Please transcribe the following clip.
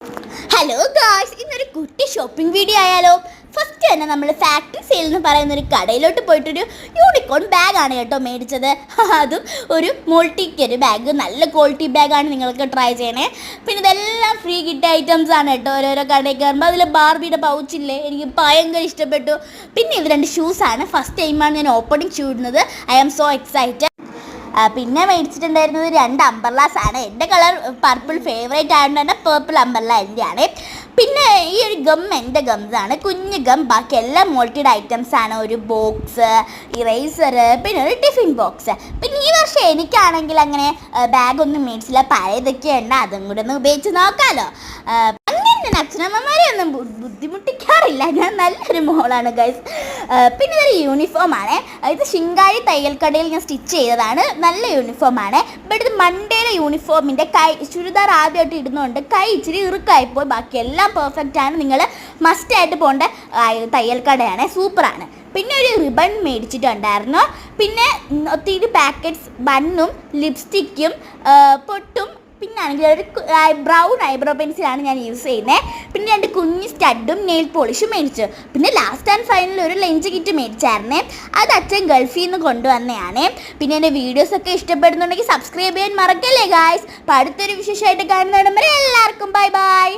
Hello guys, ഇന്നൊരു കുട്ടി shopping video ആയാലോ. ഫസ്റ്റ് തന്നെ നമ്മൾ ഫാക്ടറി സെയിൽ എന്ന് പറയുന്ന ഒരു കടയിലോട്ട് പോയിട്ടൊരു യൂണിക്കോൺ ബാഗാണ് കേട്ടോ മേടിച്ചത്. അതും ഒരു മോൾട്ടിക്കൊരു ബാഗ്, നല്ല ക്വാളിറ്റി ബാഗാണ്, നിങ്ങൾക്ക് ട്രൈ ചെയ്യണേ. പിന്നെ ഇതെല്ലാം ഫ്രീ കിട്ടിയ ഐറ്റംസ് ആണ് കേട്ടോ. ഓരോരോ കടയിൽ കയറുമ്പോൾ അതിൽ ബാർബിയുടെ പൗച്ചില്ലേ, എനിക്ക് ഭയങ്കര ഇഷ്ടപ്പെട്ടു. പിന്നെ ഇത് 2 ഷൂസാണ്. ഫസ്റ്റ് ടൈമാണ് ഞാൻ ഓപ്പണിംഗ് ഷൂ ഇടുന്നത്. I am so excited. പിന്നെ മേടിച്ചിട്ടുണ്ടായിരുന്നത് 2 അംബർലാസ് ആണ്. എൻ്റെ കളർ പർപ്പിൾ ഫേവറേറ്റ് ആയതുകൊണ്ട് തന്നെ പേർപ്പിൾ അംബർല എൻ്റെയാണ്. പിന്നെ ഈ ഒരു ഗം എൻ്റെ ഗംസാണ്, കുഞ്ഞ് ഗം. ബാക്കി എല്ലാം മോൾട്ടിഡ് ഐറ്റംസ് ആണ്. ഒരു ബോക്സ്, ഇറേസർ, പിന്നെ ഒരു ടിഫിൻ ബോക്സ്. പിന്നെ ഈ വർഷം എനിക്കാണെങ്കിൽ അങ്ങനെ ബാഗൊന്നും മേടിച്ചില്ല, പഴയതൊക്കെ ഉണ്ട്, അതും കൂടെ ഒന്ന് ഉപയോഗിച്ച് നോക്കാമല്ലോ. ഞാൻ അച്ഛനമ്മമാരെ ഒന്നും ബുദ്ധിമുട്ടിക്കാറില്ല, ഞാൻ നല്ലൊരു മോളാണ് ഗൈസ്. പിന്നെ ഇതൊരു യൂണിഫോമാണ്. ഇത് ശിങ്കാരി തയ്യൽക്കടയിൽ ഞാൻ സ്റ്റിച്ച് ചെയ്തതാണ്. നല്ല യൂണിഫോമാണ്. ബട്ട് ഇത് മണ്ടേലെ യൂണിഫോമിൻ്റെ ചുരിദാർ ആദ്യമായിട്ട് ഇടുന്നതുകൊണ്ട് കൈ ഇച്ചിരി ഇറുക്കായിപ്പോയി. ബാക്കി എല്ലാം പെർഫെക്റ്റ് ആണ്. നിങ്ങൾ മസ്റ്റായിട്ട് പോകേണ്ട തയ്യൽക്കടയാണ്, സൂപ്പറാണ്. പിന്നെ ഒരു റിബൺ മേടിച്ചിട്ടുണ്ടായിരുന്നു. പിന്നെ ഒത്തിരി പാക്കറ്റ്സ് ബണ്ണും ലിപ്സ്റ്റിക്കും പൊട്ടും. പിന്നെ ആണെങ്കിൽ ഒരു ബ്രൗൺ ഐബ്രോ പെൻസിലാണ് ഞാൻ യൂസ് ചെയ്യുന്നത്. പിന്നെ 2 കുഞ്ഞ് സ്റ്റഡും നെയിൽ പോളിഷും മേടിച്ചു. പിന്നെ ലാസ്റ്റ് ആൻഡ് ഫൈനൽ ഒരു ലഞ്ച് കിറ്റ് മേടിച്ചായിരുന്നേ. അത് അച്ഛൻ ഗൾഫിൽ നിന്ന് കൊണ്ടുവന്നതാണ്. പിന്നെ എൻ്റെ വീഡിയോസൊക്കെ ഇഷ്ടപ്പെടുന്നുണ്ടെങ്കിൽ സബ്സ്ക്രൈബ് ചെയ്യാൻ മറക്കല്ലേ ഗായ്സ്. അപ്പോൾ അടുത്തൊരു വിശേഷമായിട്ട് കാണുന്നതിന് വരെ എല്ലാവർക്കും ബൈ ബൈ.